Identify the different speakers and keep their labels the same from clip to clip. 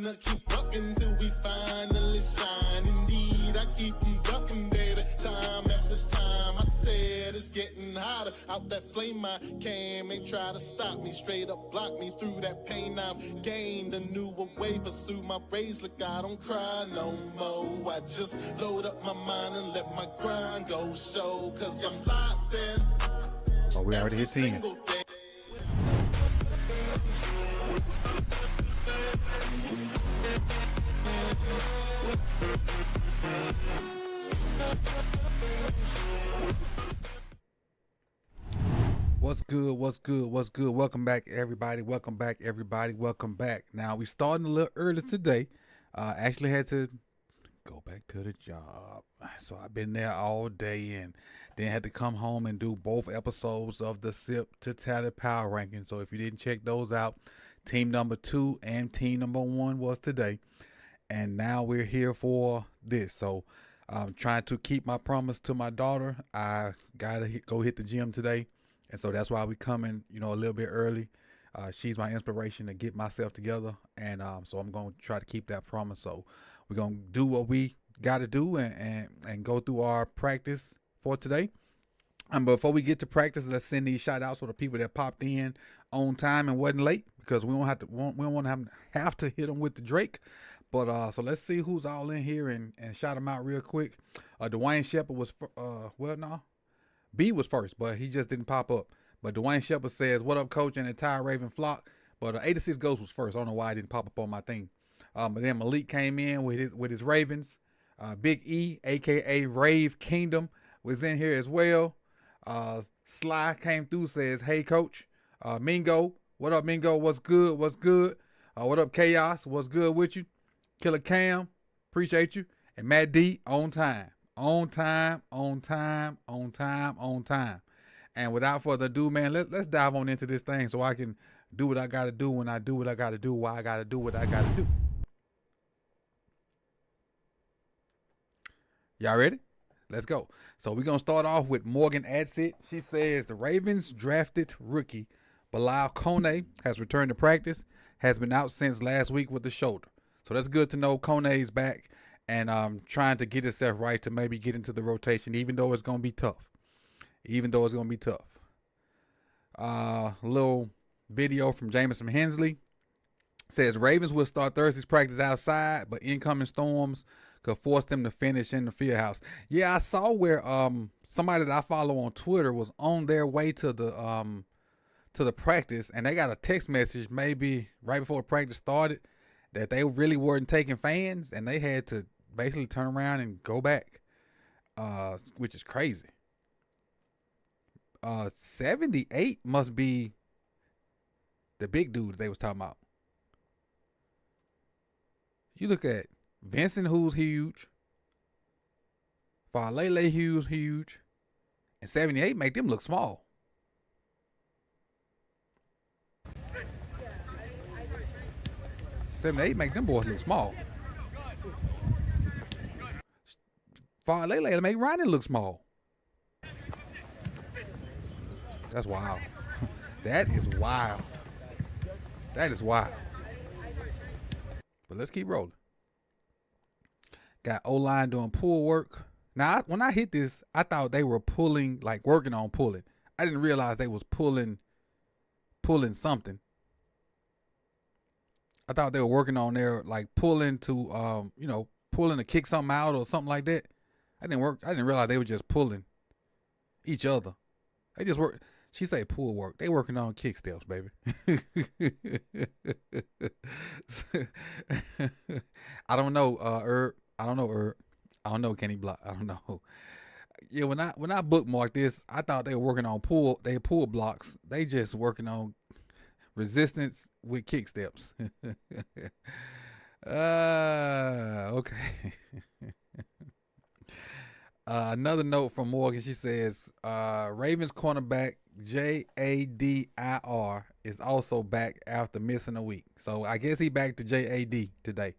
Speaker 1: gonna keep bucking till we finally shine. Indeed, I keep them ducking, baby, time after time. I said it's getting hotter out that flame I came. They try to stop me, straight up block me through that pain I've gained. A newer way, pursue my rays, look, I don't cry no more. I just load up my mind and let my grind go show, cause I'm locked in.
Speaker 2: Oh, we already hit 10. What's good? What's good? What's good? Welcome back, everybody. Welcome back, everybody. Welcome back. Now, we starting a little early today. Actually had to go back to the job. So I've been there all day and then had to come home and do both episodes of the SIP to Tally Power Ranking. So if you didn't check those out, team number 2 and team number 1 was today. And now we're here for this. So I'm trying to keep my promise to my daughter. I got to go hit the gym today. And so that's why we coming, a little bit early. She's my inspiration to get myself together. And so I'm going to try to keep that promise. So we're going to do what we got to do and go through our practice for today. Before we get to practice, let's send these shout outs for the people that popped in on time and wasn't late, because we don't want to have to hit them with the Drake. But so let's see who's all in here and shout them out real quick. Dwayne Shepard was B was first, but he just didn't pop up. But Dwayne Shepard says, "What up, coach, and the entire Raven flock?" But 86 Ghost was first. I don't know why it didn't pop up on my thing. But then Malik came in with his Ravens. Big E, aka Rave Kingdom, was in here as well. Sly came through, says, "Hey, coach." Mingo, what up, Mingo? What's good? What's good? What up, Chaos? What's good with you? Killer Cam, appreciate you. And Matt D, on time. On time, on time, on time, on time. And without further ado, man, let's dive on into this thing so I can do what I got to do when I do what I got to do, why I got to do what I got to do. Y'all ready? Let's go. So we're going to start off with Morgan Adsit. She says the Ravens drafted rookie Bilal Kone has returned to practice, has been out since last week with the shoulder. So that's good to know Kone's back and trying to get himself right to maybe get into the rotation, even though it's going to be tough. Little video from Jamison Hensley says Ravens will start Thursday's practice outside, but incoming storms could force them to finish in the field house. Yeah, I saw where somebody that I follow on Twitter was on their way to the practice, and they got a text message maybe right before the practice started that they really weren't taking fans, and they had to basically turn around and go back, which is crazy. 78 must be the big dude they was talking about. You look at Vincent, who's huge, Falele, who's huge, and 78 make them look small. They make them boys look small. Falele make Ronnie look small. That's wild. That is wild. That is wild. But let's keep rolling. Got O-line doing pull work. Now, when I hit this, I thought they were pulling, like working on pulling. I didn't realize they was pulling something. I thought they were working on their like pulling to pulling to kick something out or something like that. I didn't realize they were just pulling each other. They just work. She say pull work. They working on kick steps, baby. I don't know, Herb. I don't know, Herb. I don't know, Kenny Block. I don't know. Yeah, when I bookmarked this, I thought they were working on pull blocks. They just working on resistance with kick steps. Okay. Another note from Morgan. She says, Ravens cornerback J.A.D.I.R. is also back after missing a week. So I guess he back to J.A.D. today.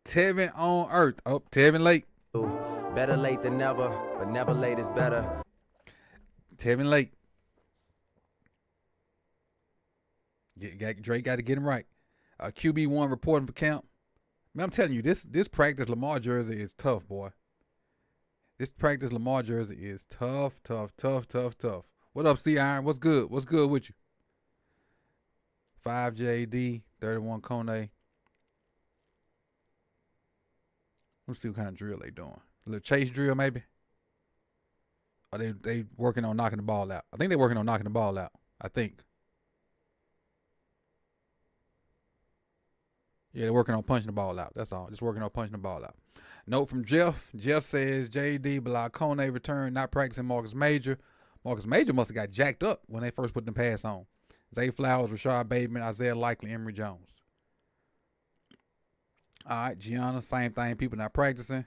Speaker 2: Tevin on Earth. Oh, Tevin late.
Speaker 3: Ooh, better late than never, but never late is better.
Speaker 2: Tevin late. Drake got to get him right. QB1 reporting for camp. Man, I'm telling you, this practice Lamar jersey is tough, boy. This practice Lamar jersey is tough. What up, C Iron? What's good? What's good with you? 5JD, 31 Kone. Let's see what kind of drill they doing. A little chase drill, maybe? Or they working on knocking the ball out? I think they're working on knocking the ball out. I think. Yeah, they're working on punching the ball out. That's all. Just working on punching the ball out. Note from Jeff. Jeff says JD Blacone returned, not practicing Marcus Major. Marcus Major must have got jacked up when they first put the pass on. Zay Flowers, Rashard Bateman, Isaiah Likely, Emory Jones. All right, Gianna, same thing. People not practicing.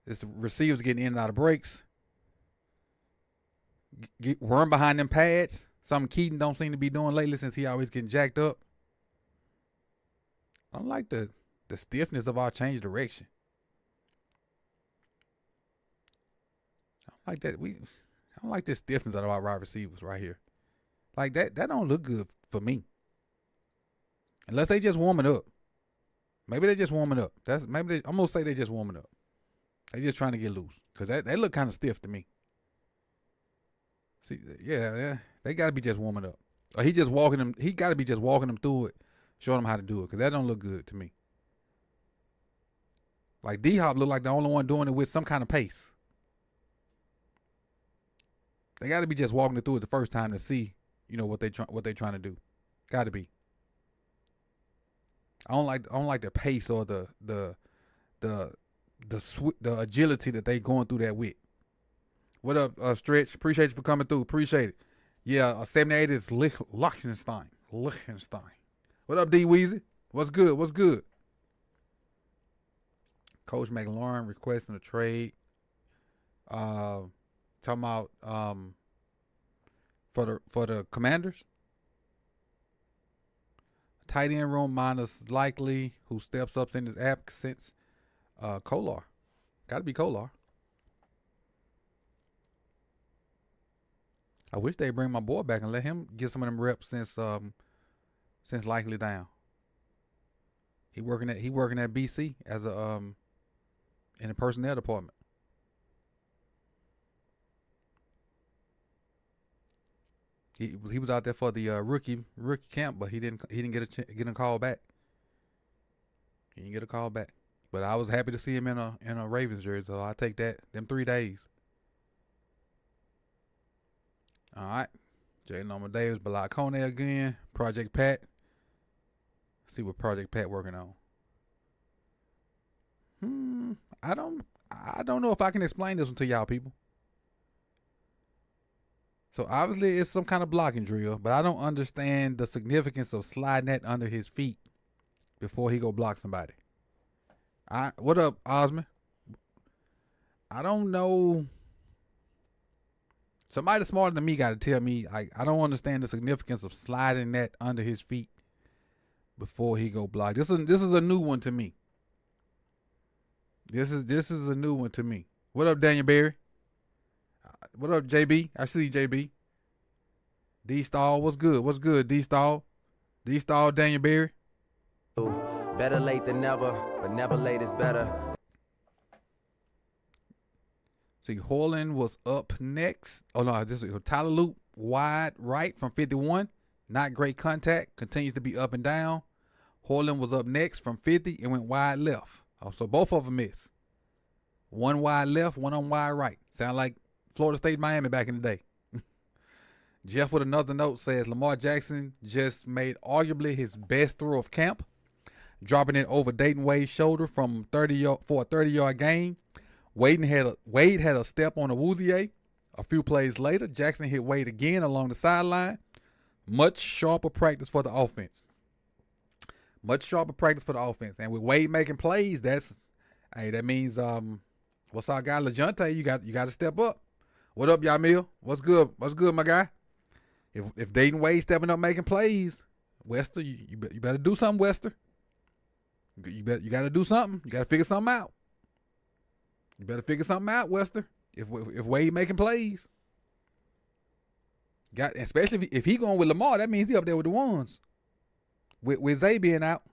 Speaker 2: It's the receivers getting in and out of breaks. Run behind them pads. Something Keaton don't seem to be doing lately since he always getting jacked up. I don't like the stiffness of our change direction. I don't like that. I don't like this stiffness out of our wide receivers right here. Like that don't look good for me. Unless they just warming up. Maybe they just warming up. I'm gonna say they just warming up. They just trying to get loose. Cause they look kind of stiff to me. See, yeah, they gotta be just warming up. Or he gotta be just walking them through it, showing them how to do it. Cause that don't look good to me. Like D-Hop look like the only one doing it with some kind of pace. They gotta be just walking it through it the first time to see, what they trying to do. Gotta be. I don't like the pace or the agility that they going through that with. What up, Stretch? Appreciate you for coming through. Appreciate it. Yeah, 78 is Liechtenstein. What up, D Weezy? What's good? Coach McLaurin requesting a trade. Talking about for the Commanders. Tight end room minus Likely, who steps up in his absence. Kolar. Gotta be Kolar. I wish they'd bring my boy back and let him get some of them reps since Likely down. He working at BC as in the personnel department. He was out there for the rookie camp, but he didn't get a call back. He didn't get a call back. But I was happy to see him in a Ravens jersey, so I take that. Them 3 days. All right. Jalen Norman Davis, Balakone again. Project Pat. See what Project Pat working on. I don't know if I can explain this one to y'all people. So obviously it's some kind of blocking drill, but I don't understand the significance of sliding that under his feet before he go block somebody. What up, Osman? I don't know. Somebody smarter than me got to tell me. I don't understand the significance of sliding that under his feet before he go block. This is a new one to me. This is a new one to me. What up, Daniel Berry? What up, JB? I see JB. D-Stall, what's good, D-Stall? D-Stall, Daniel Berry.
Speaker 3: Better late than never, but never late is better.
Speaker 2: See, Horland was up next. Oh, no, this is Tyler Loop, wide right from 51. Not great contact. Continues to be up and down. Horland was up next from 50 and went wide left. Oh, so both of them missed. One wide left, one on wide right. Sound like Florida State, Miami back in the day. Jeff with another note says Lamar Jackson just made arguably his best throw of camp, dropping it over Dayton Wade's shoulder from 30 for a 30-yard gain. Wade had a step on a Woozier. A few plays later, Jackson hit Wade again along the sideline. Much sharper practice for the offense. And with Wade making plays, that means what's our guy LeJounte? You got to step up. What up, Yamil? What's good, my guy? If Dayton Wade stepping up making plays, Wester, you better do something, Wester. You got to do something. You got to figure something out. You better figure something out, Wester. If Wade making plays. Especially if he going with Lamar, that means he up there with the ones. With Zay being out.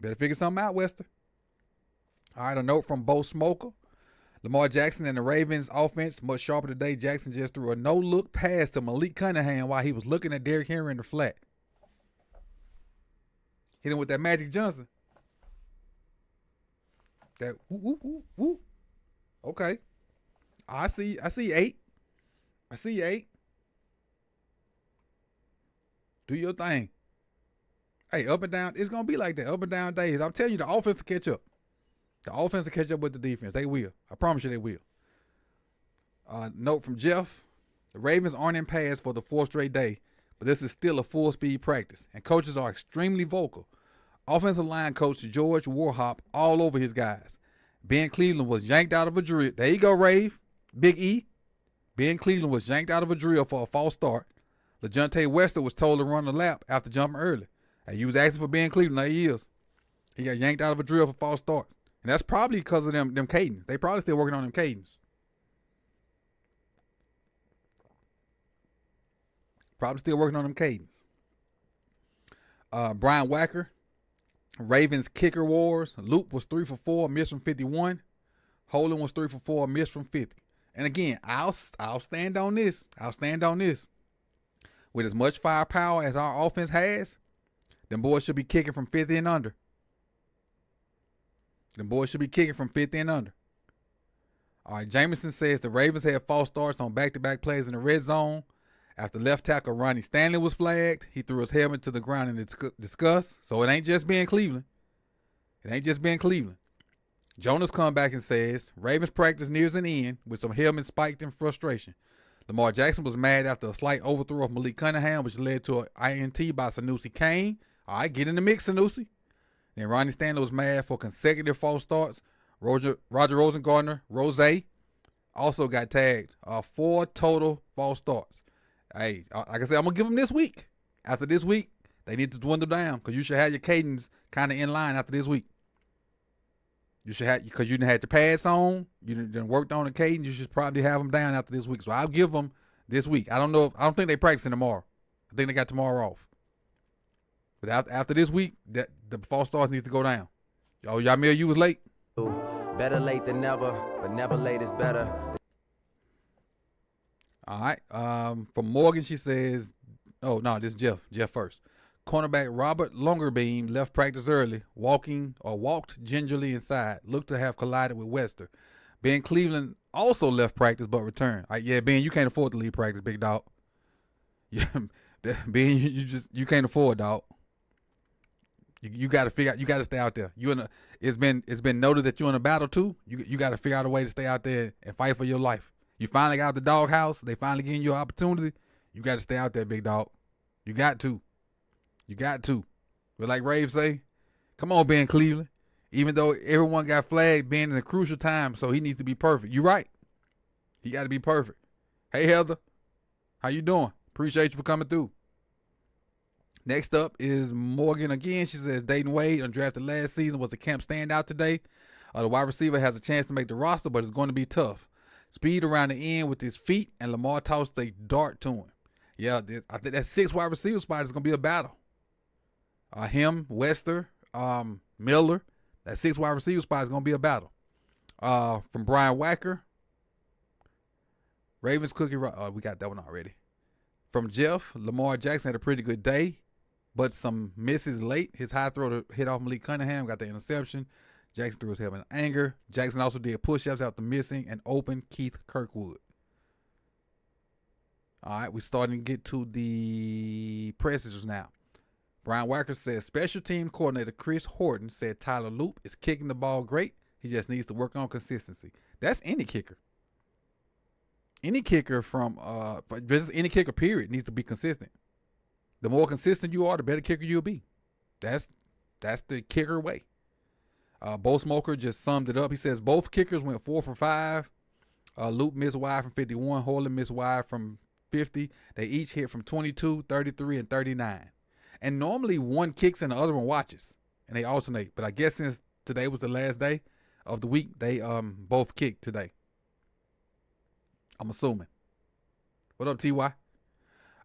Speaker 2: Better figure something out, Wester. All right, a note from Bo Smoker. Lamar Jackson and the Ravens offense much sharper today. Jackson just threw a no-look pass to Malik Cunningham while he was looking at Derrick Henry in the flat. Hit him with that Magic Johnson. That woo. Okay. I see 8. I see 8. Do your thing. Hey, up and down. It's going to be like that. Up and down days. I'm telling you, the offense will catch up. The offense will catch up with the defense. They will. I promise you they will. Note from Jeff. The Ravens aren't in pass for the 4th straight day, but this is still a full-speed practice, and coaches are extremely vocal. Offensive line coach George Warhop all over his guys. Ben Cleveland was yanked out of a drill. There you go, Rave. Big E. Ben Cleveland was yanked out of a drill for a false start. LeJontay Wester was told to run the lap after jumping early. And you was asking for Ben Cleveland. There he is. He got yanked out of a drill for false start. And that's probably because of them cadence. They probably still working on them cadence. Probably still working on them cadence. Brian Wacker, Ravens kicker wars. Loop was 3 for 4, missed from 51. Holden was 3 for 4, missed from 50. And again, I'll stand on this. I'll stand on this. With as much firepower as our offense has, them boys should be kicking from 50 and under. Them boys should be kicking from 50 and under. All right, Jameson says the Ravens had false starts on back-to-back plays in the red zone. After left tackle Ronnie Stanley was flagged, he threw his helmet to the ground in disgust. So it ain't just being Cleveland. It ain't just being Cleveland. Jonas come back and says, Ravens practice nears an end with some helmets spiked in frustration. Lamar Jackson was mad after a slight overthrow of Malik Cunningham, which led to an INT by Sanusi Kane. All right, get in the mix, Sanusi. Then Ronnie Stanley was mad for consecutive false starts. Roger Rosengartner, Rose, also got tagged. 4 total false starts. Hey, like I said, I'm going to give them this week. After this week, they need to dwindle down because you should have your cadence kind of in line after this week. You should have, because you didn't have the pads on, you didn't worked on the cadence, you should probably have them down after this week. So I'll give them this week. I don't think they practicing tomorrow. I think they got tomorrow off. But after this week, the false starts needs to go down. Yamil, you was late.
Speaker 3: Better late than never, but never late is better.
Speaker 2: All right. From Morgan, she says, oh, no, this is Jeff. Jeff first. Cornerback Robert Longerbeam left practice early, walked gingerly inside, looked to have collided with Wester. Ben Cleveland also left practice but returned. All right, yeah, Ben, you can't afford to leave practice, big dog. Yeah, Ben, you can't afford, dog. You got to figure out. You got to stay out there. It's been noted that you're in a battle too. You got to figure out a way to stay out there and fight for your life. You finally got out the doghouse. They finally giving you an opportunity. You got to stay out there, big dog. You got to. You got to. But like Rave say, come on, Ben Cleveland. Even though everyone got flagged, Ben in a crucial time, so he needs to be perfect. You right. He got to be perfect. Hey Heather, how you doing? Appreciate you for coming through. Next up is Morgan again. She says Dayton Wade, undrafted last season, was a camp standout today. The wide receiver has a chance to make the roster, but it's going to be tough. Speed around the end with his feet, and Lamar tossed a dart to him. Yeah, I think that 6 wide receiver spot is going to be a battle. Him, Wester, Miller, that 6 wide receiver spot is going to be a battle. From Brian Wacker, Ravens cookie. We got that one already. From Jeff, Lamar Jackson had a pretty good day, but some misses late. His high throw to hit off Malik Cunningham got the interception. Jackson threw his helmet in anger. Jackson also did push-ups after missing and open Keith Kirkwood. All right, we're starting to get to the presses now. Brian Wacker says special team coordinator Chris Horton said Tyler Loop is kicking the ball great. He just needs to work on consistency. That's any kicker. Any kicker any kicker period needs to be consistent. The more consistent you are, the better kicker you'll be. That's the kicker way. Bo Smoker just summed it up. He says both kickers went 4 for 5. Loop missed wide from 51. Horton missed wide from 50. They each hit from 22, 33, and 39. And normally one kicks and the other one watches, and they alternate. But I guess since today was the last day of the week, they both kicked today. I'm assuming. What up, Ty?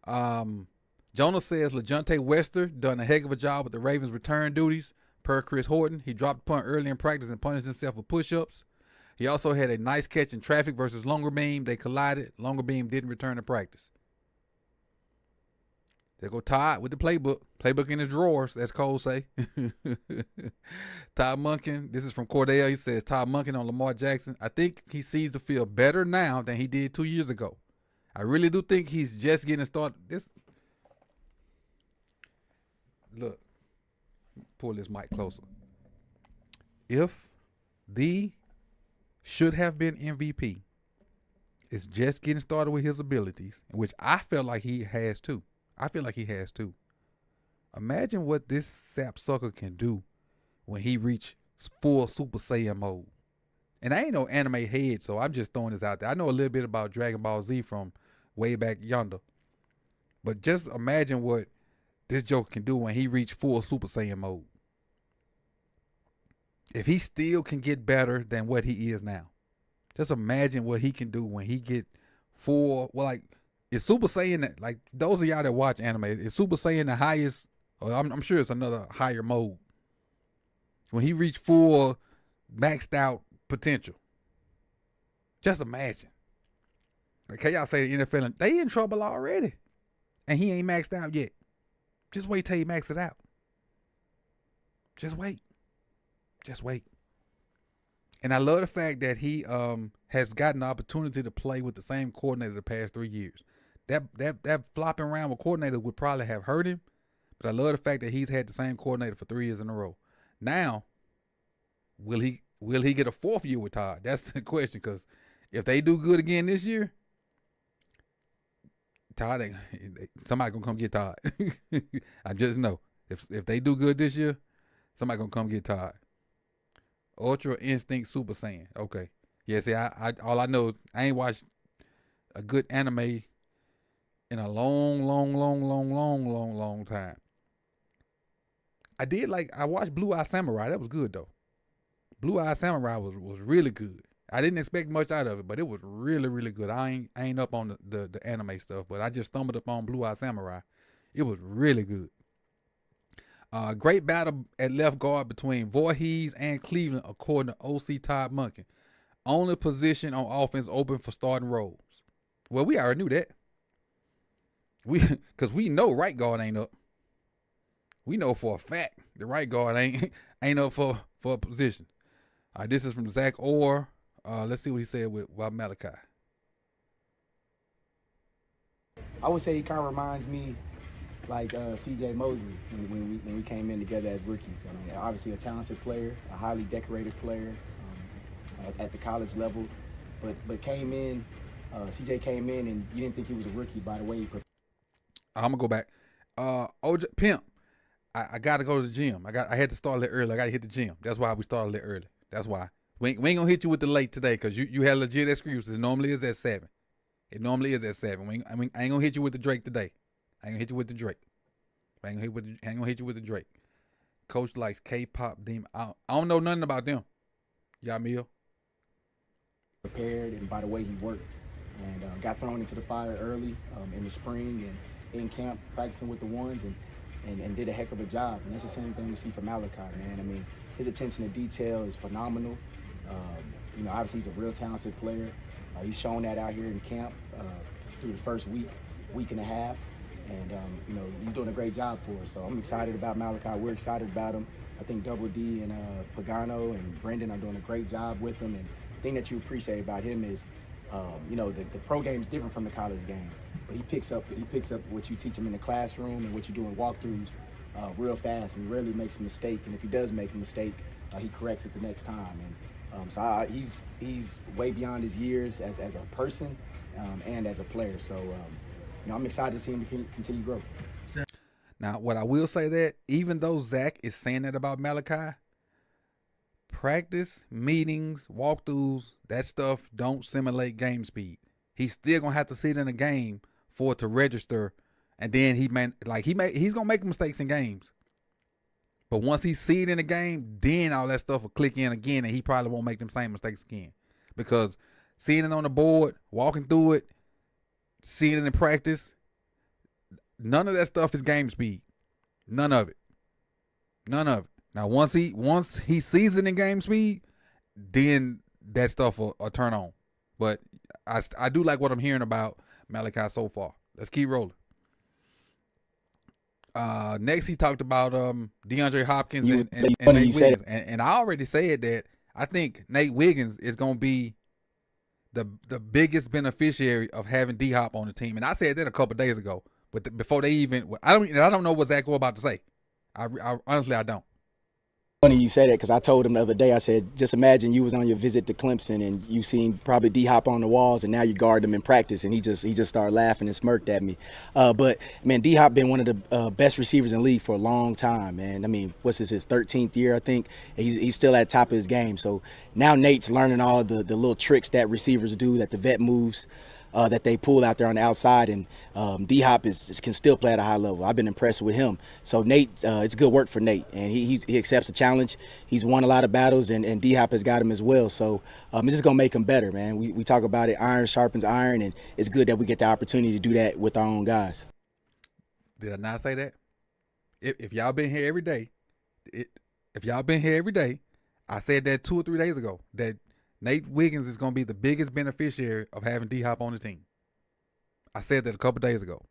Speaker 2: Jonah says LeJounte Wester done a heck of a job with the Ravens' return duties. Per Chris Horton, he dropped the punt early in practice and punished himself with push-ups. He also had a nice catch in traffic versus Longerbeam. They collided. Longerbeam didn't return to practice. There go Todd with the playbook. Playbook in his drawers, as Cole say. Todd Monken, this is from Cordell. He says, Todd Monken on Lamar Jackson. I think he sees the field better now than he did 2 years ago. I really do think he's just getting started. Look, pull this mic closer. If the should have been MVP is just getting started with his abilities, which I feel like he has too. Imagine what this sapsucker can do when he reach full Super Saiyan mode. And I ain't no anime head, so I'm just throwing this out there. I know a little bit about Dragon Ball Z from way back yonder. But just imagine what this joker can do when he reach full Super Saiyan mode. If he still can get better than what he is now. Just imagine what he can do when he get full. Well, like, is Super Saiyan, like, those of y'all that watch anime, is Super Saiyan the highest? Or I'm sure it's another higher mode. When he reach full, maxed out potential. Just imagine. Like, can y'all say the NFL, they in trouble already. And he ain't maxed out yet. Just wait till he max it out. Just wait. And I love the fact that he has gotten the opportunity to play with the same coordinator the past 3 years. That flopping around with coordinator would probably have hurt him, but I love the fact that he's had the same coordinator for 3 years in a row. Now, will he get a fourth year with Todd? That's the question, because if they do good again this year, Todd ain't, somebody gonna come get Todd. I just know if they do good this year, somebody gonna come get Todd. Ultra Instinct Super Saiyan. Okay. Yeah, see, I all I know is I ain't watched a good anime in a long time. I watched Blue Eye Samurai. That was good though. Blue Eye Samurai was really good. I didn't expect much out of it, but it was really, really good. I ain't up on the anime stuff, but I just stumbled upon Blue Eye Samurai. It was really good. Great battle at left guard between Voorhees and Cleveland, according to OC Todd Monken. Only position on offense open for starting roles. Well, we already knew that. Because we know right guard ain't up. We know for a fact the right guard ain't up for a position. All right, this is from Zach Orr. Let's see what he said about Malachi.
Speaker 4: I would say he kind of reminds me like C.J. Mosley when we came in together as rookies. I mean, obviously a talented player, a highly decorated player at the college level, but came in. C.J. came in and you didn't think he was a rookie by the way he.
Speaker 2: I'm gonna go back. OJ Pimp. I got to go to the gym. I had to start a little early. I got to hit the gym. That's why we started a little early. That's why. We ain't going to hit you with the late today because you had legit excuses. It normally is at 7. It normally is at 7. I ain't going to hit you with the Drake today. I ain't going to hit you with the Drake. I ain't going to hit you with the Drake. Coach likes K-pop demon. I don't know nothing about them. Yamil.
Speaker 4: Prepared and by the way he worked. And got thrown into the fire early in the spring and in camp practicing with the ones and did a heck of a job. And that's the same thing we see from Malachi, man. I mean, his attention to detail is phenomenal. Obviously he's a real talented player. He's shown that out here in camp through the first week and a half. And, he's doing a great job for us. So I'm excited about Malachi. We're excited about him. I think Double D and Pagano and Brendan are doing a great job with him. And the thing that you appreciate about him is, the pro game is different from the college game. But he picks up what you teach him in the classroom and what you do in walkthroughs real fast, and he rarely makes a mistake. And if he does make a mistake, he corrects it the next time. And so he's way beyond his years as a person and as a player. So I'm excited to see him continue to grow.
Speaker 2: Now, what I will say that even though Zach is saying that about Malachi, practice, meetings, walkthroughs, that stuff don't simulate game speed. He's still gonna have to sit in a game for it to register, and then he's gonna make mistakes in games. But once he see it in the game, then all that stuff will click in again, and he probably won't make them same mistakes again. Because seeing it on the board, walking through it, seeing it in practice, none of that stuff is game speed. None of it. None of it. Now, once he sees it in game speed, then that stuff will turn on. But I do like what I'm hearing about Malachi so far. Let's keep rolling. Next, he talked about DeAndre Hopkins and Nate Wiggins. And I already said that I think Nate Wiggins is going to be the biggest beneficiary of having D-Hop on the team. And I said that a couple of days ago. But before they even – I don't know what Zach was about to say. I honestly, I don't.
Speaker 4: Funny you say that because I told him the other day, I said, just imagine you was on your visit to Clemson and you seen probably D-Hop on the walls and now you guard him in practice, and he just started laughing and smirked at me. But, man, D-Hop been one of the best receivers in the league for a long time, man. I mean, what's his 13th year, I think? He's still at the top of his game. So now Nate's learning all of the little tricks that receivers do, that the vet moves, that they pull out there on the outside, and D-Hop can still play at a high level. I've been impressed with him. So Nate, it's good work for Nate, and he accepts the challenge. He's won a lot of battles, and D-Hop has got him as well. So it's just going to make him better, man. We talk about it, iron sharpens iron, and it's good that we get the opportunity to do that with our own guys.
Speaker 2: Did I not say that? If y'all been here every day, I said that 2 or 3 days ago, that Nate Wiggins is going to be the biggest beneficiary of having D-Hop on the team. I said that a couple days ago.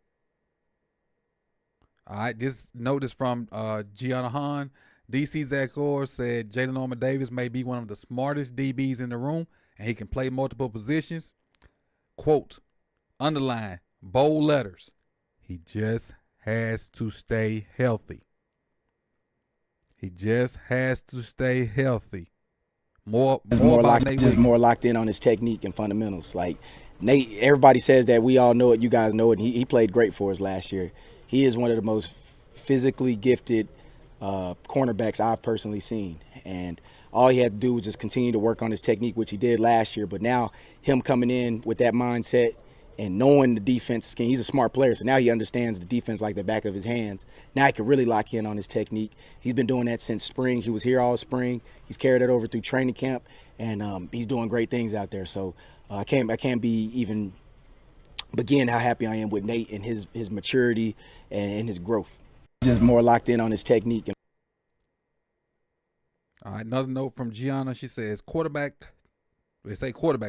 Speaker 2: All right, this notice from Gianna Hahn. DC Zach Orr said Jalen Norman Davis may be one of the smartest DBs in the room, and he can play multiple positions. Quote, underline, bold letters, he just has to stay healthy. He just has to stay healthy. More
Speaker 4: locked in on his technique and fundamentals. Like Nate, everybody says that, we all know it, you guys know it, and he played great for us last year. He is one of the most physically gifted cornerbacks I've personally seen, and all he had to do was just continue to work on his technique, which he did last year. But now him coming in with that mindset and knowing the defense scheme, he's a smart player, so now he understands the defense like the back of his hands. Now he can really lock in on his technique. He's been doing that since spring. He was here all spring. He's carried it over through training camp, and he's doing great things out there. So I can't be even begin how happy I am with Nate and his maturity and his growth. He's just more locked in on his technique.
Speaker 2: All right, another note from Gianna. She says quarterback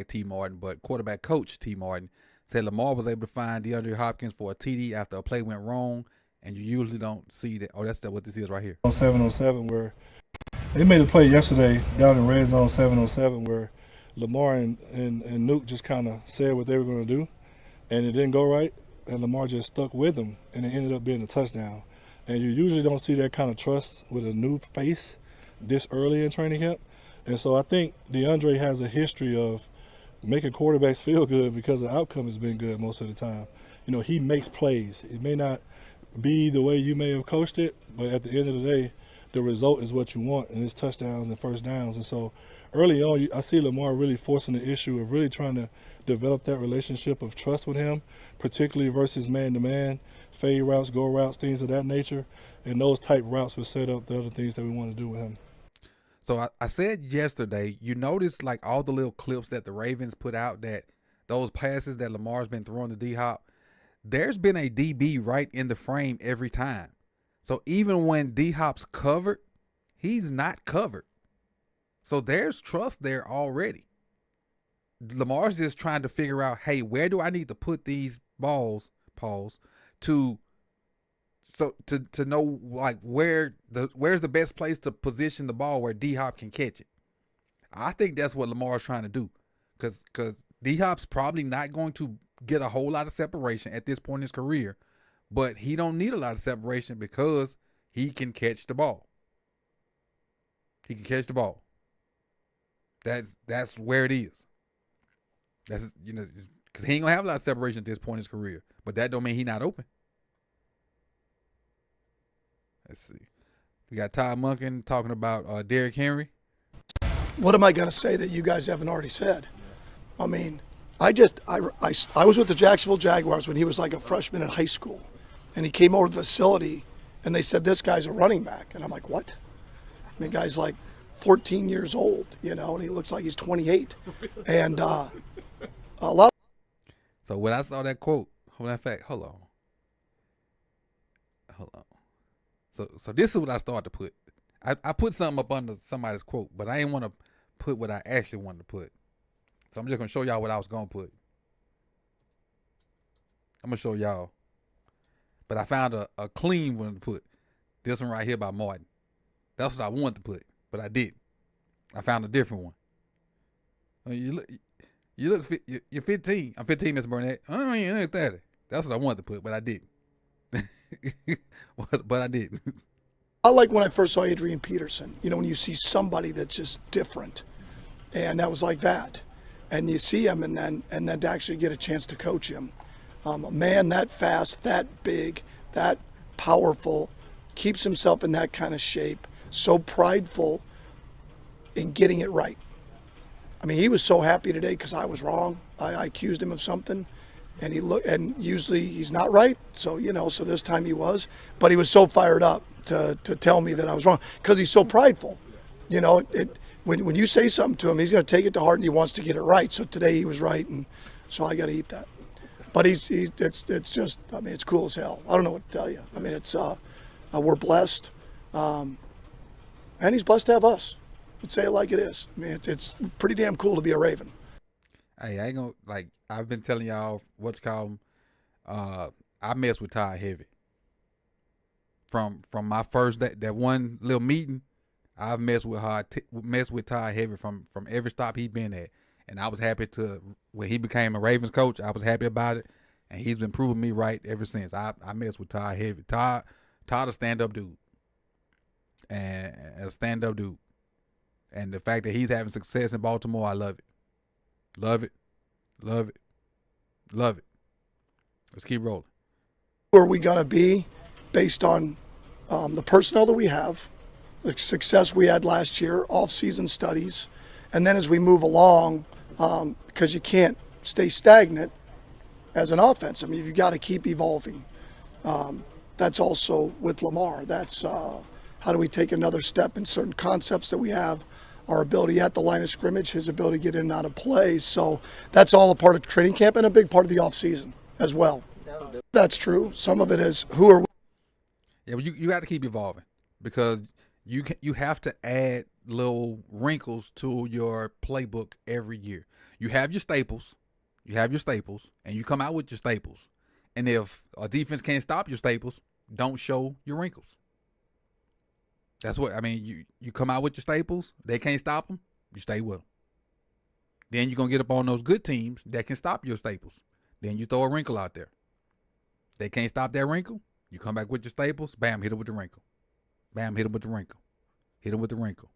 Speaker 2: T. Martin, but quarterback coach T. Martin said Lamar was able to find DeAndre Hopkins for a TD after a play went wrong, and you usually don't see that. Oh, that's what this is right here.
Speaker 5: On 707, where they made a play yesterday down in red zone 707, where Lamar and Nuke just kind of said what they were going to do, and it didn't go right, and Lamar just stuck with them, and it ended up being a touchdown. And you usually don't see that kind of trust with a new face this early in training camp. And so I think DeAndre has a history of making quarterbacks feel good because the outcome has been good most of the time. You know, he makes plays. It may not be the way you may have coached it, but at the end of the day, the result is what you want, and it's touchdowns and first downs. And so early on, I see Lamar really forcing the issue of really trying to develop that relationship of trust with him, particularly versus man-to-man, fade routes, go routes, things of that nature. And those type routes will set up the other things that we want to do with him.
Speaker 2: So I said yesterday, you notice like all the little clips that the Ravens put out, that those passes that Lamar's been throwing to D-Hop, there's been a DB right in the frame every time. So even when D-Hop's covered, he's not covered. So there's trust there already. Lamar's just trying to figure out, hey, where do I need to put these balls, to know like where's the best place to position the ball where D-Hop can catch it. I think that's what Lamar's trying to do, because D-Hop's probably not going to get a whole lot of separation at this point in his career, but he don't need a lot of separation because he can catch the ball. He can catch the ball. That's where it is. That's, you know, because he ain't gonna have a lot of separation at this point in his career, but that don't mean he's not open. Let's see. We got Todd Monken talking about Derrick Henry.
Speaker 6: What am I going to say that you guys haven't already said? I mean, I was with the Jacksonville Jaguars when he was like a freshman in high school, and he came over to the facility, and they said, this guy's a running back. And I'm like, what? I mean, the guy's like 14 years old, you know, and he looks like he's 28. And a lot.
Speaker 2: So when I saw that quote, hold on. hold on. So this is what I started to put. I put something up under somebody's quote, but I didn't want to put what I actually wanted to put. So I'm just gonna show y'all what I was gonna put. I'm gonna show y'all. But I found a clean one to put. This one right here by Martin. That's what I wanted to put, but I didn't. I found a different one. You look. You're 15. I'm 15, Mr. Burnett. Oh, you look 30. That's what I wanted to put, but I didn't. but I didn't.
Speaker 6: I like when I first saw Adrian Peterson. You know, when you see somebody that's just different, and that was like that, and you see him, and then to actually get a chance to coach him, a man that fast, that big, that powerful, keeps himself in that kind of shape, so prideful in getting it right. I mean, he was so happy today because I was wrong. I accused him of something, and usually he's not right. So so this time he was, but he was so fired up to tell me that I was wrong because he's so prideful. When you say something to him, he's going to take it to heart and he wants to get it right. So today he was right, and so I got to eat that. But it's just, I mean, it's cool as hell. I don't know what to tell you. I mean, it's we're blessed, and he's blessed to have us. Let's say it like it is. I mean, it's pretty damn cool to be a Raven.
Speaker 2: Hey, I ain't gonna I've been telling y'all what's called. I mess with Todd heavy. From my first that one little meeting, I've messed with Todd heavy from every stop he's been at, and I was happy when he became a Ravens coach. I was happy about it, and he's been proving me right ever since. I mess with Todd heavy. Todd a stand-up dude, and a stand-up dude, and the fact that he's having success in Baltimore, I love it, love it, love it, love it. Let's keep rolling.
Speaker 6: Where are we gonna be based on the personnel that we have, the success we had last year, off-season studies, and then as we move along, because you can't stay stagnant as an offense. I mean, you've got to keep evolving. That's also with Lamar. That's how do we take another step in certain concepts that we have, our ability at the line of scrimmage, his ability to get in and out of plays. So that's all a part of training camp and a big part of the offseason as well. That's true. Some of it is who are we?
Speaker 2: Yeah, but you got to keep evolving because you have to add little wrinkles to your playbook every year. You have your staples, and you come out with your staples. And if a defense can't stop your staples, don't show your wrinkles. That's what I mean. You come out with your staples, they can't stop them, you stay with them. Then you're gonna get up on those good teams that can stop your staples. Then you throw a wrinkle out there. They can't stop that wrinkle. You come back with your staples, bam, hit them with the wrinkle. Bam, hit them with the wrinkle. Hit them with the wrinkle.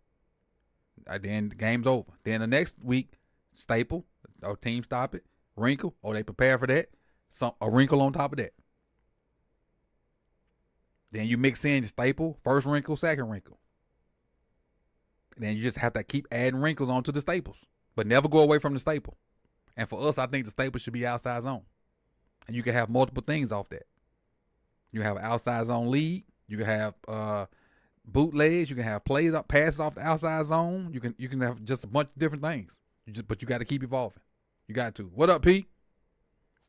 Speaker 2: Then the game's over. Then the next week, staple, or team stop it, wrinkle, or they prepare for that, a wrinkle on top of that. Then you mix in your staple, first wrinkle, second wrinkle. And then you just have to keep adding wrinkles onto the staples, but never go away from the staple. And for us, I think the staple should be outside zone. And you can have multiple things off that. You have an outside zone lead. You can have bootlegs. You can have passes off the outside zone. You can have just a bunch of different things. But you got to keep evolving. You got to. What up, P?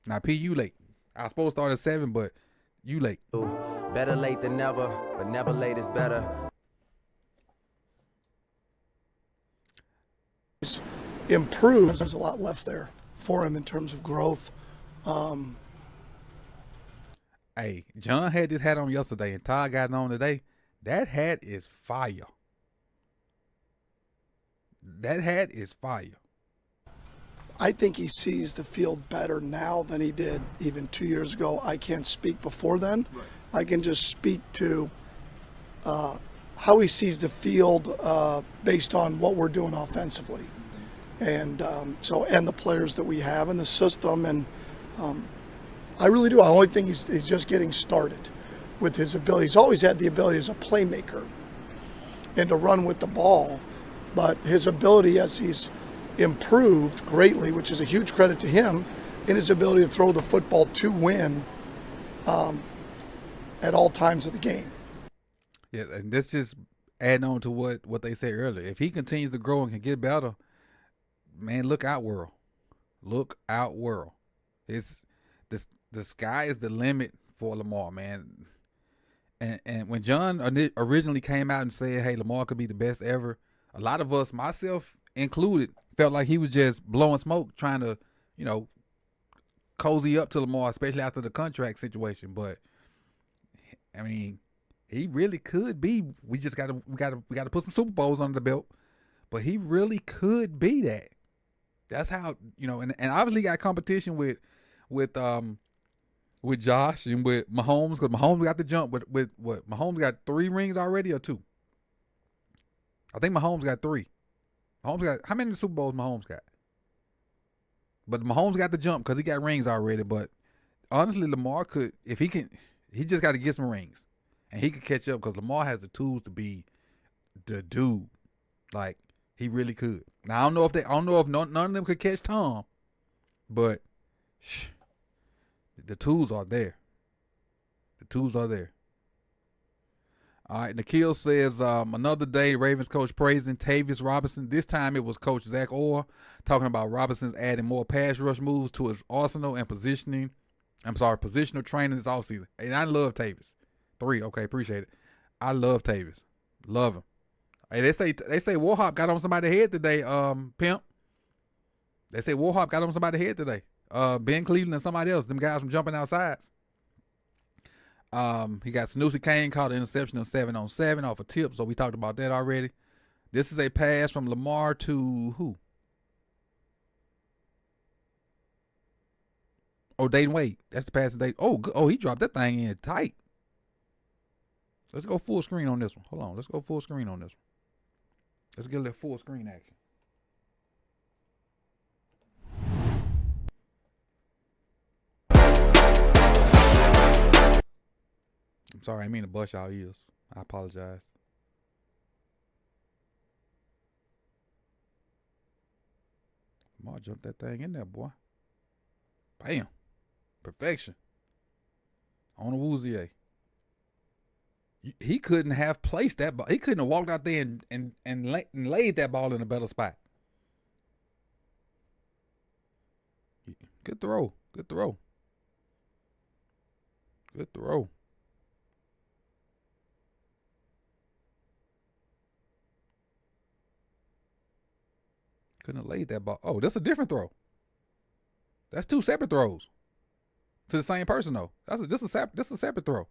Speaker 2: Now, P, you late. I was supposed to start at 7, but you late.
Speaker 3: Better late than never, but never late is better.
Speaker 6: Improve. There's a lot left there for him in terms of growth.
Speaker 2: Hey, John had this hat on yesterday, and Todd got it on today. That hat is fire. That hat is fire.
Speaker 6: I think he sees the field better now than he did even 2 years ago. I can't speak before then. Right. I can just speak to how he sees the field based on what we're doing offensively. And and the players that we have and the system. And I really do. I only think he's just getting started with his ability. He's always had the ability as a playmaker and to run with the ball. But his ability as he's improved greatly, which is a huge credit to him, in his ability to throw the football to win at all times of the game.
Speaker 2: Yeah, and this just adding on to what they said earlier. If he continues to grow and can get better, man, look out, world. Look out, world. The sky is the limit for Lamar, man. And when John originally came out and said, "Hey, Lamar could be the best ever," a lot of us, myself included, felt like he was just blowing smoke, trying to, cozy up to Lamar, especially after the contract situation. But I mean, he really could be. We just gotta put some Super Bowls under the belt. But he really could be that. That's how, and obviously got competition with Josh and with Mahomes, because Mahomes got the jump with what? Mahomes got 3 rings already or 2? I think Mahomes got 3. Mahomes got, how many Super Bowls Mahomes got? But Mahomes got the jump because he got rings already. But honestly, Lamar could, if he can, he just got to get some rings. And he could catch up because Lamar has the tools to be the dude. Like, he really could. Now, I don't know if none of them could catch Tom. But the tools are there. The tools are there. All right, Nikhil says, another day, Ravens coach praising Tavius Robinson. This time it was Coach Zach Orr talking about Robinson's adding more pass rush moves to his arsenal and positional training this offseason. And I love Tavius. 3, okay, appreciate it. I love Tavius. Love him. Hey, they say Warhop got on somebody's head today, Pimp. They say Warhop got on somebody's head today. Ben Cleveland and somebody else, them guys from jumping outsides. He got Sanusi Kane caught an interception on 7-on-7 off a tip, so we talked about that already. This is a pass from Lamar to who? Oh, Dayton Wade. That's the pass to Dayton. Oh, he dropped that thing in tight. Let's go full screen on this one. Hold on. Let's go full screen on this one. Let's get a little full screen action. I'm sorry, I didn't mean to bust y'all ears. I apologize. Lamar jumped that thing in there, boy. Bam. Perfection. On a Woozier. He couldn't have placed that ball. He couldn't have walked out there and laid that ball in a better spot. Good throw. Good throw. Good throw. Couldn't have laid that ball. Oh, that's a different throw. That's 2 separate throws to the same person, though. That's a separate throw.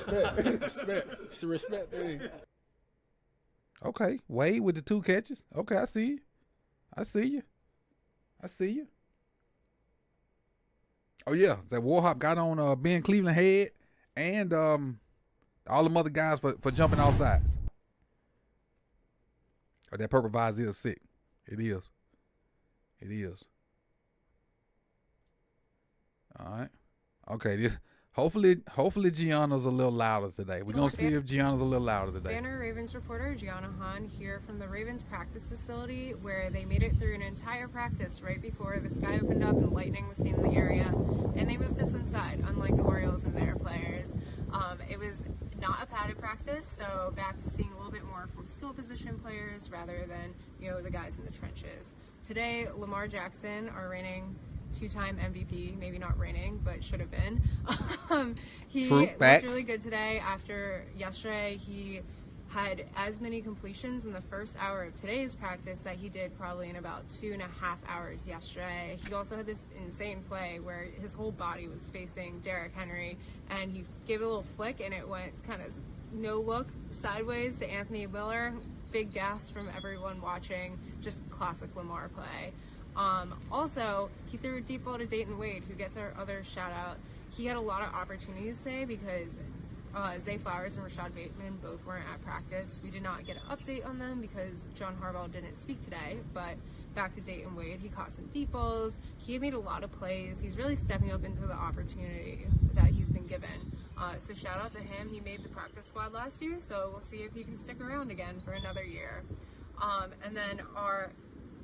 Speaker 7: Respect. It's a respect thing.
Speaker 2: Okay, Wade with the 2 catches. Okay, I see you. I see you. Oh yeah, that Warhop got on Ben Cleveland head and all them other guys for jumping off sides. Oh, that purple visor is sick. It is. It is. All right. Okay, hopefully Gianna's a little louder today. We're going to see if Gianna's a little louder today.
Speaker 8: Banner Ravens reporter Gianna Hahn here from the Ravens practice facility, where they made it through an entire practice right before the sky opened up and lightning was seen in the area, and they moved us inside, unlike the Orioles and their players. It was not a padded practice, so back to seeing a little bit more from skill position players rather than, the guys in the trenches. Today, Lamar Jackson, our reigning 2-time MVP, maybe not reigning, but should have been. He looked really good today. After yesterday, he had as many completions in the first hour of today's practice that he did probably in about 2.5 hours yesterday. He also had this insane play where his whole body was facing Derrick Henry, and he gave it a little flick, and it went kind of no look sideways to Anthony Miller. Big gas from everyone watching. Just classic Lamar play. Also, he threw a deep ball to Dayton Wade, who gets our other shout out. He had a lot of opportunities today because Zay Flowers and Rashad Bateman both weren't at practice. We did not get an update on them because John Harbaugh didn't speak today, but back to Dayton Wade, he caught some deep balls. He made a lot of plays. He's really stepping up into the opportunity that he's been given. So shout out to him. He made the practice squad last year, so we'll see if he can stick around again for another year. And then our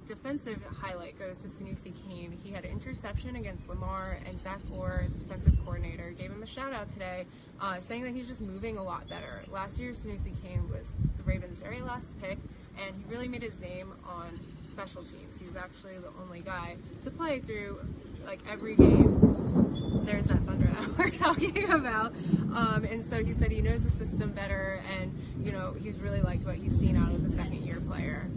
Speaker 8: defensive highlight goes to Sanusi Kane. He had an interception against Lamar, and Zach Orr, defensive coordinator, gave him a shout out today, saying that he's just moving a lot better. Last year, Sanusi Kane was the Ravens' very last pick, and he really made his name on special teams. He was actually the only guy to play through like every game, there's that thunder that we're talking about. And so he said he knows the system better, and he's really liked what he's seen out of the second-year player.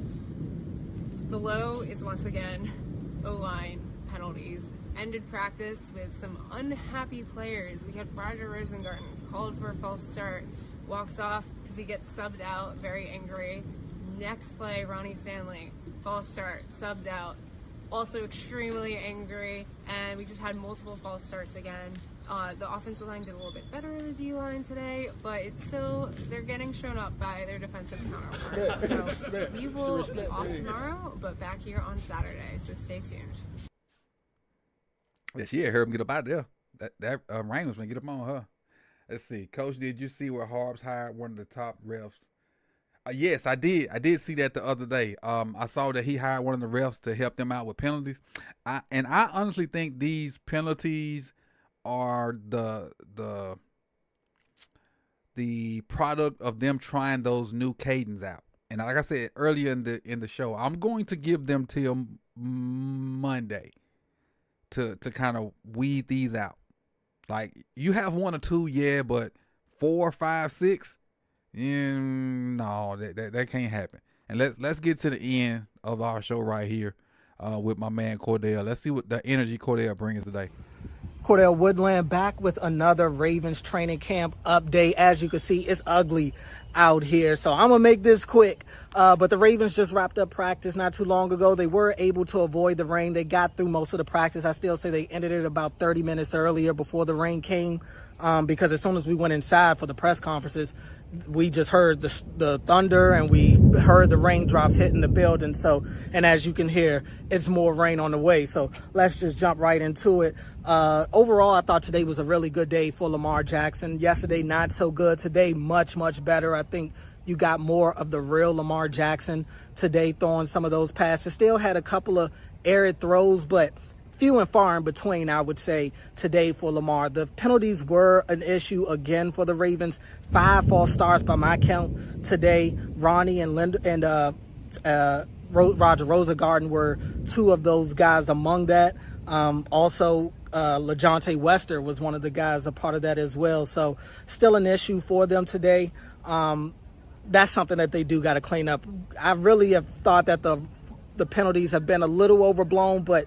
Speaker 8: The low is once again O-line penalties. Ended practice with some unhappy players. We had Roger Rosengarten called for a false start, walks off because he gets subbed out, very angry. Next play, Ronnie Stanley, false start, subbed out, also extremely angry, and we just had multiple false starts again. The offensive line did a little bit better than the D-line today, but it's still, they're getting shown up by their defensive counterparts. So we will be off tomorrow, but back here on Saturday, so stay tuned.
Speaker 2: Yeah, she had heard him get up out there. That rain was going to get up on her. Let's see. Coach, did you see where Harbs hired one of the top refs? Yes, I did. I did see that the other day. I saw that he hired one of the refs to help them out with penalties. I honestly think these penalties are the product of them trying those new cadence out. And like I said earlier in the show, I'm going to give them till Monday to kind of weed these out. Like, you have 1 or 2, yeah, but 4, 5, 6, no, that can't happen. And let's get to the end of our show right here with my man Cordell. Let's see what the energy Cordell brings today.
Speaker 9: Cordell Woodland back with another Ravens training camp update. As you can see, it's ugly out here, so I'm gonna make this quick. But the Ravens just wrapped up practice not too long ago. They were able to avoid the rain. They got through most of the practice. I still say they ended it about 30 minutes earlier before the rain came, because as soon as we went inside for the press conferences, we just heard the thunder and we heard the raindrops hitting the building. So, and as you can hear, it's more rain on the way. So let's just jump right into it. Overall, I thought today was a really good day for Lamar Jackson. Yesterday, not so good. Today, much, much better. I think you got more of the real Lamar Jackson today, throwing some of those passes. Still had a couple of arid throws, but few and far in between, I would say, today for Lamar. The penalties were an issue again for the Ravens. 5 false starts by my count today. Ronnie and Roger Rosengarten were 2 of those guys among that. Also, LaJohntay Wester was one of the guys a part of that as well. So still an issue for them today. That's something that they do got to clean up. I really have thought that the penalties have been a little overblown, but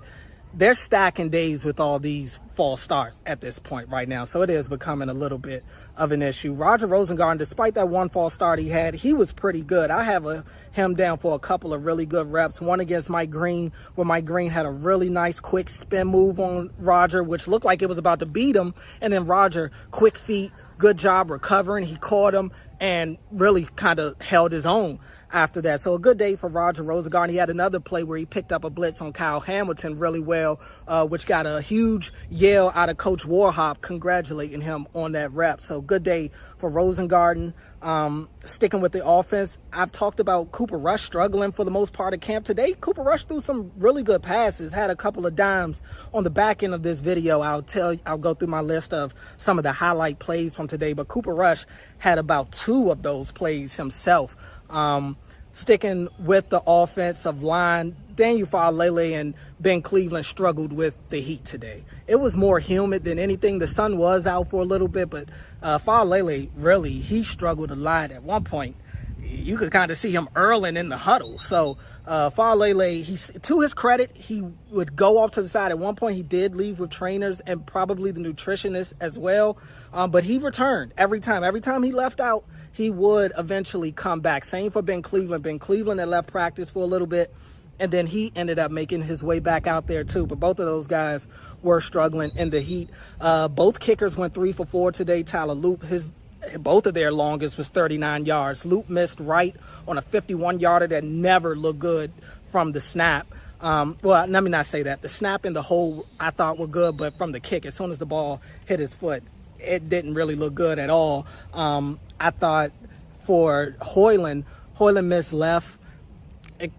Speaker 9: they're stacking days with all these false starts at this point right now. So it is becoming a little bit of an issue. Roger Rosengarten, despite that 1 false start he had, he was pretty good. I have him down for a couple of really good reps. One against Mike Green, where Mike Green had a really nice quick spin move on Roger, which looked like it was about to beat him. And then Roger, quick feet, good job recovering. He caught him and really kind of held his own after that. So a good day for Roger Rosengarten. He had another play where he picked up a blitz on Kyle Hamilton really well, which got a huge yell out of Coach Warhop congratulating him on that rep. So good day for Rosengarten. Sticking with the offense, I've talked about Cooper Rush struggling for the most part of camp. Today, Cooper Rush threw some really good passes, had a couple of dimes on the back end of this video. I'll go through my list of some of the highlight plays from today, but Cooper Rush had about 2 of those plays himself. Sticking with the offensive line, Daniel Faalele and Ben Cleveland struggled with the heat today. It was more humid than anything. The sun was out for a little bit, but Faalele really, he struggled a lot. At one point, you could kind of see him earling in the huddle. So Faalele, to his credit, he would go off to the side. At one point, he did leave with trainers and probably the nutritionist as well. But he returned every time. Every time he left out, he would eventually come back. Same for Ben Cleveland. Ben Cleveland had left practice for a little bit, and then he ended up making his way back out there too. But both of those guys were struggling in the heat. Both kickers went 3 for 4 today. Tyler Loop, both of their longest was 39 yards. Loop missed right on a 51-yarder that never looked good from the snap. Well, let me not say that. The snap and the hole I thought were good, but from the kick, as soon as the ball hit his foot, it didn't really look good at all. I thought for Hoyland missed left. It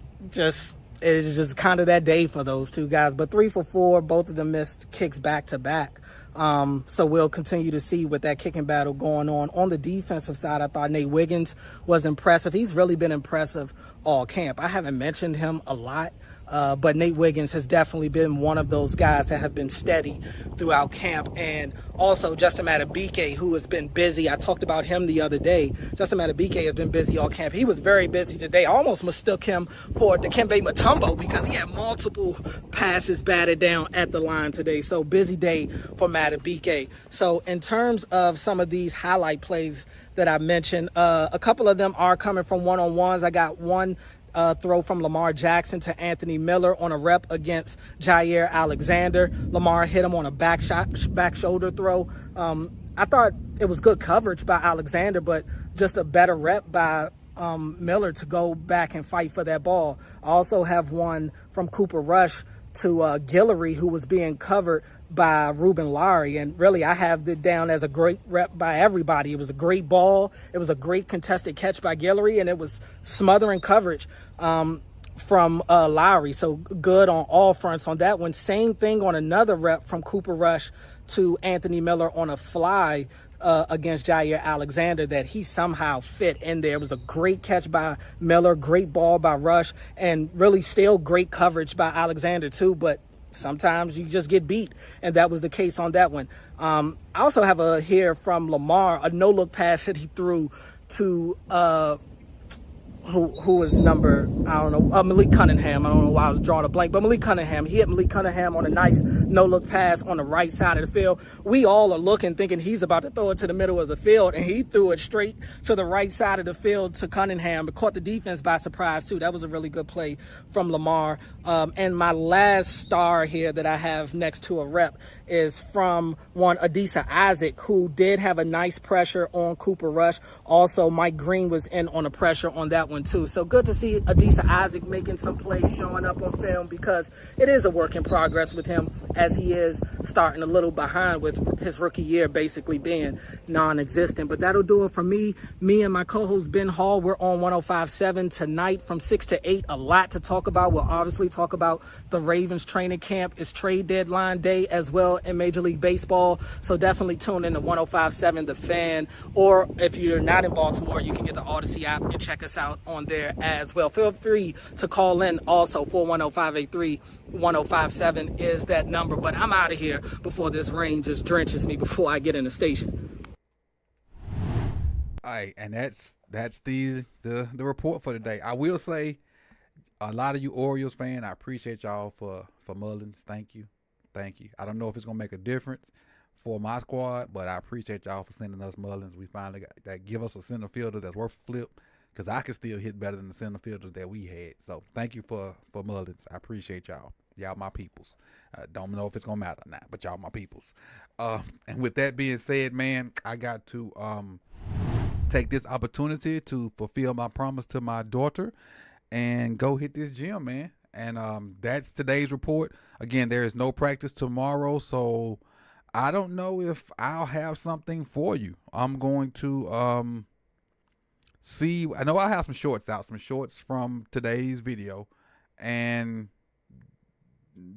Speaker 9: is just kind of that day for those 2 guys. But 3 for 4, both of them missed kicks back to back. So we'll continue to see with that kicking battle going on. On the defensive side, I thought Nate Wiggins was impressive. He's really been impressive all camp. I haven't mentioned him a lot But Nate Wiggins has definitely been one of those guys that have been steady throughout camp. And also Justin Madubuike, who has been busy. I talked about him the other day. Justin Madubuike has been busy all camp. He was very busy today. I almost mistook him for Dikembe Mutombo because he had multiple passes batted down at the line today. So busy day for Madubuike. So in terms of some of these highlight plays that I mentioned, a couple of them are coming from one-on-ones. I got one throw from Lamar Jackson to Anthony Miller on a rep against Jair Alexander. Lamar hit him on a back shoulder throw. I thought it was good coverage by Alexander, but just a better rep by Miller to go back and fight for that ball. I also have one from Cooper Rush to Guillory, who was being covered by Ruben Lowry. And really, I have it down as a great rep by everybody. It was a great ball. It was a great contested catch by Guillory, and it was smothering coverage from Lowry. So good on all fronts on that one. Same thing on another rep from Cooper Rush to Anthony Miller on a fly against Jair Alexander that he somehow fit in there. It was a great catch by Miller, great ball by Rush, and really still great coverage by Alexander too, but sometimes you just get beat, and that was the case on that one. I also have a here from Lamar, a no-look pass that he threw to who is number, I don't know, Malik Cunningham. I don't know why I was drawing a blank, but Malik Cunningham. He hit Malik Cunningham on a nice no-look pass on the right side of the field. We all are looking, thinking he's about to throw it to the middle of the field, and he threw it straight to the right side of the field to Cunningham. It caught the defense by surprise, too. That was a really good play from Lamar. And my last star here that I have next to a rep is from one Adisa Isaac, who did have a nice pressure on Cooper Rush. Also, Mike Green was in on a pressure on that one too. So good to see Adisa Isaac making some plays, showing up on film, because it is a work in progress with him, as he is starting a little behind with his rookie year basically being non-existent. But that'll do it for me. Me and my co-host Ben Hall, we're on 105.7 tonight from 6 to 8. A lot to talk about. We'll obviously talk about the Ravens training camp. It's trade deadline day as well in Major League Baseball. So definitely tune in to 105.7 The Fan. Or if you're not in Baltimore, you can get the Odyssey app and check us out on there as well. Feel free to call in also. 410-583-1057 is that number. But I'm out of here before this rain just drenches me before I get in the station.
Speaker 2: All right, and that's the report for today. I will say, a lot of you Orioles fans, I appreciate y'all for Mullins. Thank you. I don't know if it's gonna make a difference for my squad, but I appreciate y'all for sending us Mullins. We finally got that, give us a center fielder that's worth a flip, because I can still hit better than the center fielders that we had. So thank you for Mullins. I appreciate y'all. Y'all my peoples. Don't know if it's gonna matter or not, but y'all my peoples. And with that being said, man, I got to take this opportunity to fulfill my promise to my daughter and go hit this gym, man. And that's today's report. Again, there is no practice tomorrow, so I don't know if I'll have something for you. I'm going to see. I know I have some shorts from today's video, and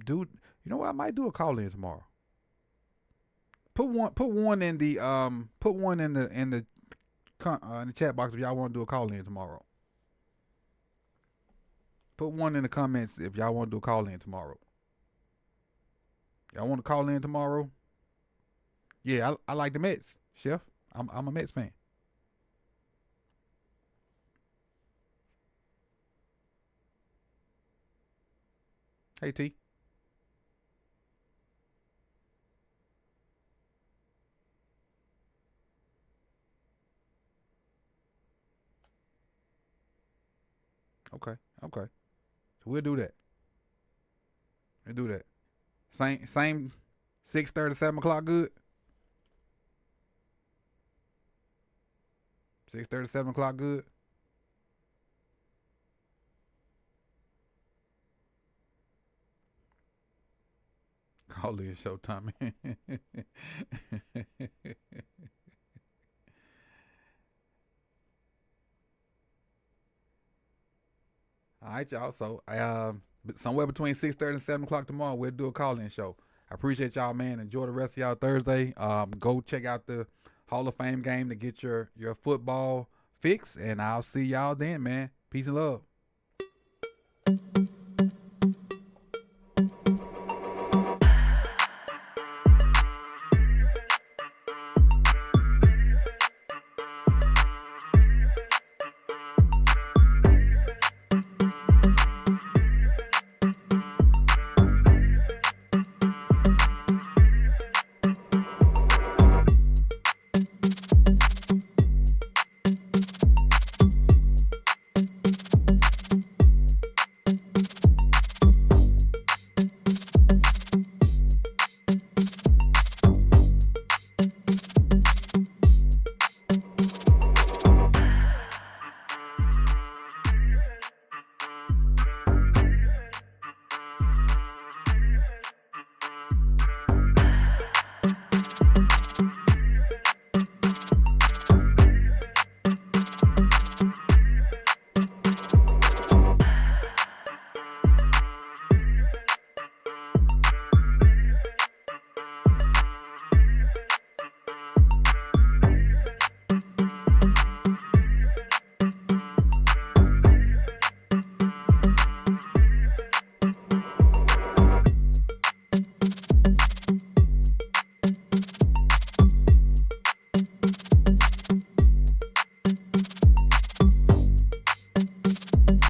Speaker 2: dude, you know what? I might do a call in tomorrow. Put one in the chat box if y'all want to do a call in tomorrow. Put one in the comments if y'all want to do a call in tomorrow. Y'all want to call in tomorrow? Yeah, I like the Mets, Chef. I'm a Mets fan. Hey T. Okay. So we'll do that. Same 6:30, 7 o'clock good? 6:30, 7 o'clock good? Call in showtime. All right, y'all. So somewhere between 6:30 and 7 o'clock tomorrow, we'll do a call-in show. I appreciate y'all, man. Enjoy the rest of y'all Thursday. Go check out the Hall of Fame game to get your football fix, and I'll see y'all then, man. Peace and love.